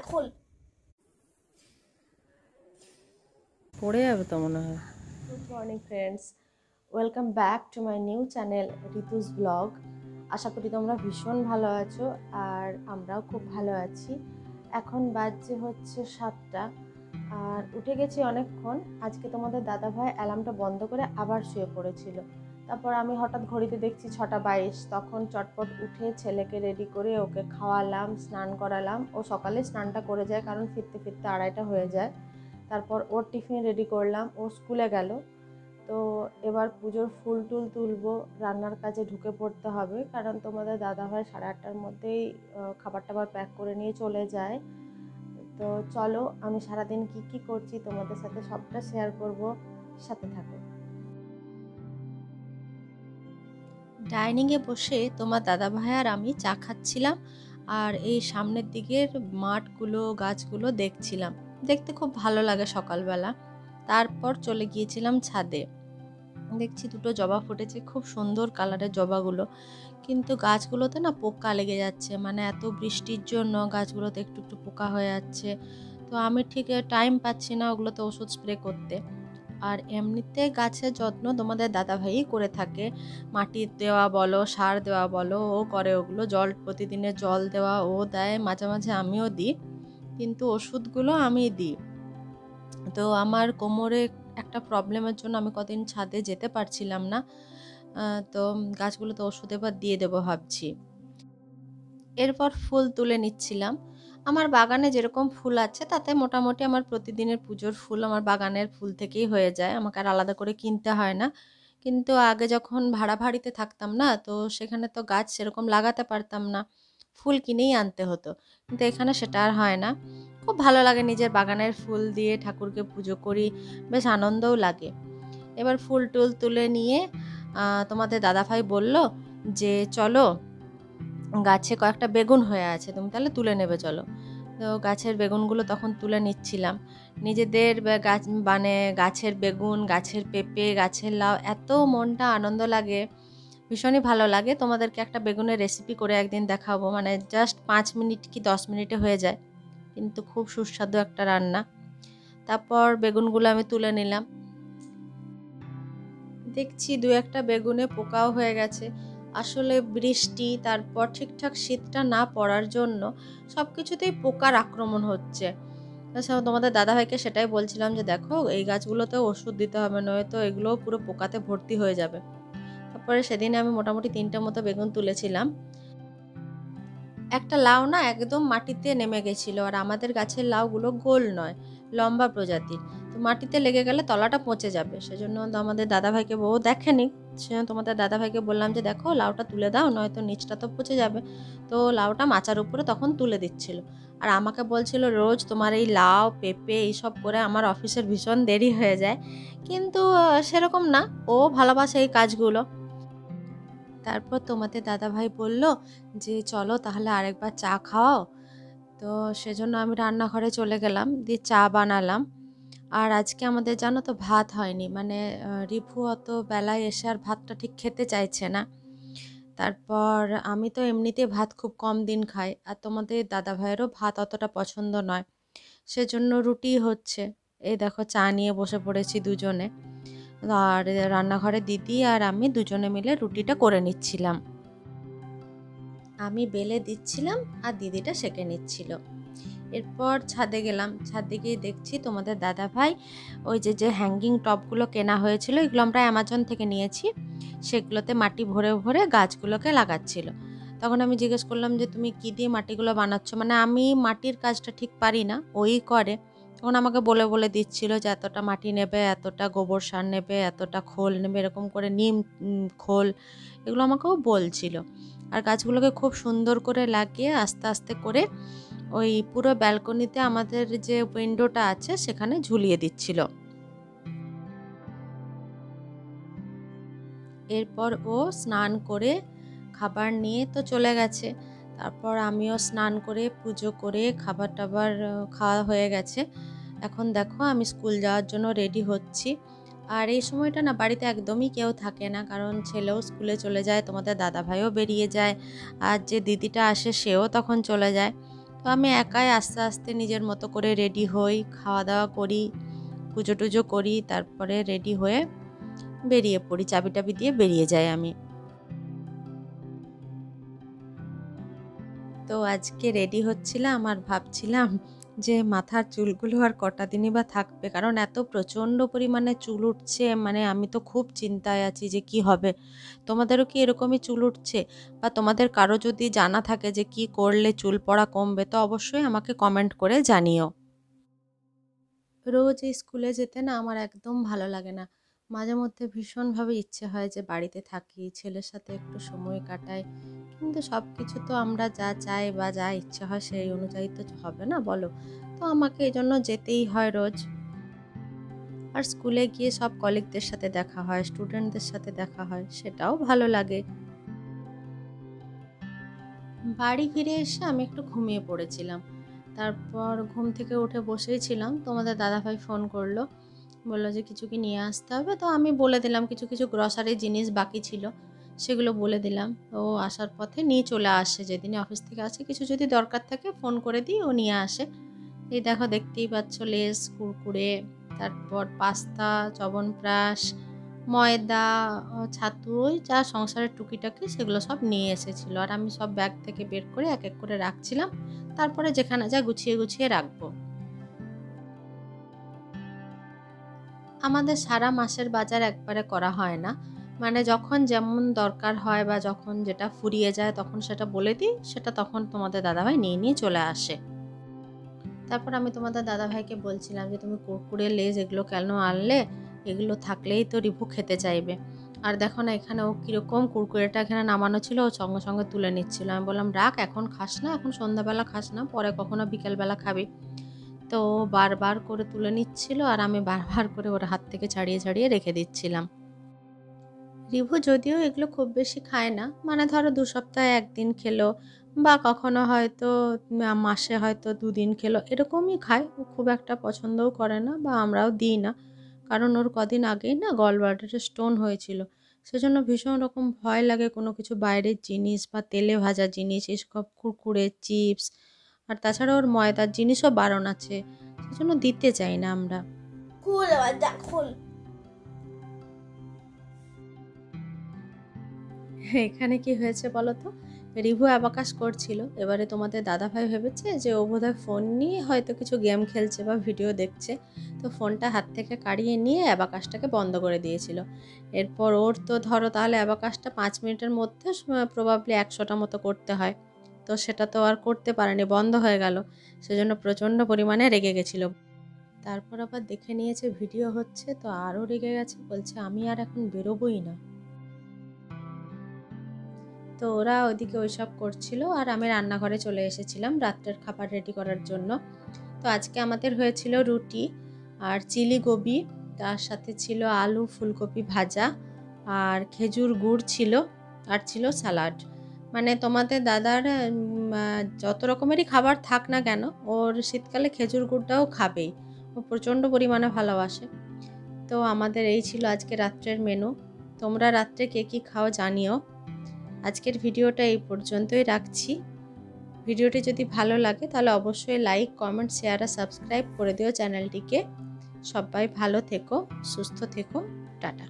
খোল, পড়ে যাবে তো মনে হয়। Good morning friends, welcome back to my new channel Ritu's blog. আশা করি তোমরা ভীষণ ভালো আছো আর আমরাও খুব ভালো আছি। এখন বাজছে হচ্ছে 7টা আর উঠে গেছি অনেকক্ষণ। আজকে তোমাদের দাদাভাই অ্যালার্মটা বন্ধ করে আবার শুয়ে পড়েছিল। তারপর আমি হঠাৎ ঘড়িতে দেখছি 6টা 22। তখন চটপট উঠে ছেলেকে রেডি করে ওকে খাওয়ালাম, স্নান করালাম। ও সকালে স্নানটা করে যায় কারণ ফিরতে ফিরতে 2:30 হয়ে যায়। তারপর ওর টিফিন রেডি করলাম, ও স্কুলে গেল। তো এবার পুজোর ফুল টুল তুলবো, রান্নার কাজে ঢুকে পড়তে হবে কারণ তোমাদের দাদাভাই 8:30টার মধ্যেই খাবার টাবার প্যাক করে নিয়ে চলে যায়। তো চলো আমি সারাদিন কি কি করছি তোমাদের সাথে সবটা শেয়ার করব, সাথে থাকো। ডাইনিংয়ে বসে তোমার দাদাভাই আর আমি চা খাচ্ছিলাম আর এই সামনের দিকের মাঠগুলো গাছগুলো দেখছিলাম। দেখতে খুব ভালো লাগে সকালবেলা। তারপর চলে গিয়েছিলাম ছাদে। দেখছি দুটো জবা ফুটেছে, খুব সুন্দর কালারের জবাগুলো, কিন্তু গাছগুলোতে না পোকা লেগে যাচ্ছে, মানে এত বৃষ্টির জন্য গাছগুলোতে একটু একটু পোকা হয়ে যাচ্ছে। তো আমি ঠিক টাইম পাচ্ছি না ওগুলোতে ওষুধ স্প্রে করতে। আর এমনিতে গাছের যত্ন তোমাদের দাদাভাই করে থাকে, মাটি দেওয়া বলো, সার দেওয়া বলো, ও করে ওগুলো। জল প্রতিদিনের জল দেওয়া ও দেয়, মাঝে মাঝে আমিও দিই, কিন্তু ওষুধগুলো আমি দিই। তো আমার কোমরে একটা প্রবলেমের জন্য আমি কদিন ছাদে যেতে পারছিলাম না। তো গাছগুলোতে ওষুধ এবার দিয়ে দেবো ভাবছি। এরপর ফুল তুলে নিচ্ছিলাম। আমার বাগানে যেরকম ফুল আছে তাতে মোটামুটি আমার প্রতিদিনের পুজোর ফুল আমার বাগানের ফুল থেকেই হয়ে যায়, আমাকে আর আলাদা করে কিনতে হয় না। কিন্তু আগে যখন ভাড়া বাড়িতে থাকতাম না, তো সেখানে তো গাছ সেরকম লাগাতে পারতাম না, ফুল কিনেই আনতে হতো। কিন্তু এখানে সেটা আর হয় না। খুব ভালো লাগে নিজের বাগানের ফুল দিয়ে ঠাকুরকে পুজো করি, বেশ আনন্দও লাগে। এবার ফুল টুল তুলে নিয়ে তোমাদের দাদাভাই বলল যে চলো গাছে কয়েকটা বেগুন হয়ে আছে, তুমি তাহলে তুলে নেবে চলো। তো গাছের বেগুনগুলো তখন তুলে নিচ্ছিলাম। নিজেদের গাছ মানে গাছের বেগুন, গাছের পেঁপে, গাছের লাউ, এত মনটা আনন্দ লাগে, ভীষণই ভালো লাগে। তোমাদেরকে একটা বেগুনের রেসিপি করে একদিন দেখাবো, মানে জাস্ট 5 মিনিট কি 10 মিনিটে হয়ে যায়, কিন্তু খুব সুস্বাদু একটা রান্না। তারপর বেগুনগুলো আমি তুলে নিলাম। দেখছি দু একটা বেগুনে পোকাও হয়ে গেছে। আসলে বৃষ্টি, তারপর ঠিকঠাক শীতটা না পড়ার জন্য সব কিছুতেই পোকার আক্রমণ হচ্ছে। তাছাড়া তোমাদের দাদাভাইকে সেটাই বলছিলাম যে দেখো এই গাছগুলোতে ওষুধ দিতে হবে, নয়তো এগুলোও পুরো পোকাতে ভর্তি হয়ে যাবে। তারপরে সেদিনে আমি মোটামুটি 3টে মতো বেগুন তুলেছিলাম। একটা লাউ না একদম মাটিতে নেমে গেছিল, আর আমাদের গাছের লাউগুলো গোল নয়, লম্বা প্রজাতির। তো মাটিতে লেগে গেলে তলাটা পচে যাবে, সেজন্য আমাদের দাদাভাইকে বউ দেখেনি, সেজন্য তোমাদের দাদাভাইকে বললাম যে দেখো লাউটা তুলে দাও, নয়তো নিচটা তো পচে যাবে। তো লাউটা মাচার উপরে তখন তুলে দিচ্ছিল, আর আমাকে বলছিল রোজ তোমার এই লাউ পেঁপে এইসব করে আমার অফিসের ভীষণ দেরি হয়ে যায়। কিন্তু সেরকম না, ও ভালোবাসে এই কাজগুলো। তারপর তোমাদের দাদাভাই বলল যে চলো তাহলে আরেকবার চা খাওয়াও। তো সেজন্য আমি রান্নাঘরে চলে গেলাম, দিয়ে চা বানালাম। আর আজকে আমাদের জানো তো ভাত হয়নি, মানে রিভু অত বেলায় এসে আর ভাতটা ঠিক খেতে চাইছে না। তারপর আমি তো এমনিতে ভাত খুব কম দিন খাই, আর তোমাদের দাদাভাইয়েরও ভাত অতটা পছন্দ নয়, সেজন্য রুটি হচ্ছে। এই দেখো চা নিয়ে বসে পড়েছি দুজনে, আর রান্নাঘরে দিদি আর আমি দুজনে মিলে রুটিটা করে নিচ্ছিলাম। আমি বেলে দিচ্ছিলাম আর দিদিটা সেঁকে নিচ্ছিল। এরপর ছাদে গেলাম, ছাদে গিয়ে দেখছি তোমাদের দাদাভাই ওই যে যে হ্যাঙ্গিং টবগুলো কেনা হয়েছিল, এগুলো আমরা অ্যামাজন থেকে নিয়েছি, সেগুলোতে মাটি ভরে ভরে গাছগুলোকে লাগাচ্ছিল। তখন আমি জিজ্ঞেস করলাম যে তুমি কী দিয়ে মাটিগুলো বানাচ্ছ, মানে আমি মাটির কাজটা ঠিক পারি না, ওই করে। তখন আমাকে বলে বলে দিচ্ছিল যে এতটা মাটি নেবে, এতটা গোবর সার নেবে, এতটা খোল নেবে, এরকম করে নিম খোল, এগুলো আমাকেও বলছিল। আর গাছগুলোকে খুব সুন্দর করে লাগিয়ে আস্তে আস্তে করে ওই পুরো ব্যালকনিতে আমাদের যে উইন্ডোটা আছে সেখানে ঝুলিয়ে দিচ্ছিল। এরপর ও স্নান করে খাবার নিয়ে তো চলে গেছে। তারপর আমিও স্নান করে পুজো করে খাবার টাবার খাওয়া হয়ে গেছে। এখন দেখো আমি স্কুল যাওয়ার জন্য রেডি হচ্ছি। আর এই সময়টা না বাড়িতে একদমই কেউ থাকে না, কারণ ছেলেও স্কুলে চলে যায়, তোমাদের দাদাভাইও বেরিয়ে যায়, আর যে দিদিটা আসে সেও তখন চলে যায়। তো আমি একাই আস্তে আস্তে নিজের মতো করে রেডি হই, খাওয়া দাওয়া করি, পুজো টুজো করি, তারপরে রেডি হয়ে বেরিয়ে পড়ি, চাবি টাবি দিয়ে বেরিয়ে যাই আমি। তো আজকে রেডি হচ্ছিলাম আর ভাবছিলাম যে মাথার চুলগুলো আর কটা দিনই বা থাকবে, কারণ এত প্রচণ্ড পরিমাণে চুল উঠছে, মানে আমি তো খুব চিন্তায় আছি যে কি হবে। তোমাদেরও কি এরকমই চুল উঠছে, বা তোমাদের কারো যদি জানা থাকে যে কি করলে চুল পড়া কমবে, তো অবশ্যই আমাকে কমেন্ট করে জানিও। রোজ এই স্কুলে যেতে না আমার একদম ভালো লাগে না। মাঝে মধ্যে ভীষণভাবে ইচ্ছে হয় যে বাড়িতে থাকি, ছেলের সাথে একটু সময় কাটাই, কিন্তু সব কিছু তো আমরা যা চাই বা যা ইচ্ছে হয় সেই অনুযায়ী তো হবে না, বলো। তো আমাকে এই জন্য যেতেই হয় রোজ। আর স্কুলে গিয়ে সব কলিগদের সাথে দেখা হয়, স্টুডেন্টদের সাথে দেখা হয়, সেটাও ভালো লাগে। বাড়ি ফিরে এসে আমি একটু ঘুমিয়ে পড়েছিলাম। তারপর ঘুম থেকে উঠে বসেই ছিলাম, তোমাদের দাদাভাই ফোন করলো, বললো যে কিছু কি নিয়ে আসতে হবে। তো আমি বলে দিলাম কিছু কিছু গ্রসারি জিনিস বাকি ছিল, সেগুলো বলে দিলাম। ও আসার পথে নিয়ে চলে আসে, যেদিনই অফিস থেকে আসে কিছু যদি দরকার থাকে ফোন করে দিই, ও নিয়ে আসে। এই দেখো, দেখতেই পাচ্ছ, লেস, কুরকুরে, তারপর পাস্তা, চ্যবনপ্রাশ, ময়দা, ছাতু, ওই যা সংসারের টুকিটাকি সেগুলো সব নিয়ে এসেছিলো। আর আমি সব ব্যাগ থেকে বের করে এক এক করে রাখছিলাম, তারপরে যেখানে যা গুছিয়ে গুছিয়ে রাখবো। আমাদের সারা মাসের বাজার একবারে করা হয় না, মানে যখন যেমন দরকার হয় বা যখন যেটা ফুরিয়ে যায় তখন সেটা বলে দিই, সেটা তখন তোমাদের দাদাভাই নিয়ে নিয়ে চলে আসে। তারপর আমি তোমাদের দাদাভাইকে বলছিলাম যে তুমি কুরকুরে, লেজ এগুলো কেন আনলে, এগুলো থাকলেই তো রিভু খেতে চাইবে। আর দেখো না, এখানে ও কীরকম কুরকুরেটা এখানে নামানো ছিল, ও সঙ্গে সঙ্গে তুলে নিচ্ছিল। আমি বললাম রাখ, এখন খাস না, এখন সন্ধ্যাবেলা খাস না, পরে কখনো বিকেলবেলা খাবি। তো ও বারবার করে তুলে নিচ্ছিল আর আমি বারবার করে ওর হাত থেকে ছাড়িয়ে ছাড়িয়ে রেখে দিচ্ছিলাম। রিভু যদিও এগুলো খুব বেশি খায় না, মানে ধরো 2 সপ্তাহে 1 দিন খেলো, বা কখনো হয়তো মাসে হয়তো 2 দিন খেলো, এরকমই খায়। ও খুব একটা পছন্দও করে না, বা আমরাও দিই না, কারণ ওর কদিন আগেই না গলব্লাডারে স্টোন হয়েছিল। সেজন্য ভীষণ রকম ভয় লাগে কোনো কিছু বাইরের জিনিস বা তেলে ভাজা জিনিস, এসব কুরকুরে, চিপস, আর তাছাড়া ওর ময়দার জিনিসও বারণ আছে, সেজন্য দিতে চাই না আমরা। এখানে কি হয়েছে বলো তো, রিভু অ্যাবাকাস করছিল, এবারে তোমাদের দাদাভাই ভেবেছে যে ও বোধহয় ফোন নিয়ে হয়তো কিছু গেম খেলছে বা ভিডিও দেখছে, তো ফোনটা হাত থেকে কাড়িয়ে নিয়ে অ্যাবাকাসটাকে বন্ধ করে দিয়েছিল। এরপর ওর তো ধরো তাহলে অ্যাবাকাসটা 5 মিনিটের মধ্যে প্রবাবলি 100টা মতো করতে হয়, তো সেটা তো আর করতে পারেনি, বন্ধ হয়ে গেল। সেজন্য প্রচণ্ড পরিমাণে রেগে গেছিলো। তারপর আবার দেখে নিয়েছে ভিডিও হচ্ছে, তো আরও রেগে গেছে, বলছে আমি আর এখন বেরোবই না। তো ওরা ওইদিকে ওইসব করছিল আর আমি রান্নাঘরে চলে এসেছিলাম রাত্রের খাবার রেডি করার জন্য। তো আজকে আমাদের হয়েছিল রুটি আর চিলি গোবি, তার সাথে ছিল আলু ফুলকপি ভাজা, আর খেজুর গুড় ছিল, আর ছিল স্যালাড। মানে তোমাদের দাদার যত রকমেরই খাবার থাক না কেন, ওর শীতকালে খেজুর গুড়টাও খাবেই, ও প্রচণ্ড পরিমাণে ভালোবাসে। তো আমাদের এই ছিল আজকে রাত্রের মেনু। তোমরা রাত্রে কে কী খাও জানিও। আজকের ভিডিওটা এই পর্যন্তই রাখছি। ভিডিওটি যদি ভালো লাগে তাহলে অবশ্যই লাইক, কমেন্ট, শেয়ার আর সাবস্ক্রাইব করে দিও চ্যানেলটিকে। সবাই ভালো থেকো, সুস্থ থেকো, টাটা।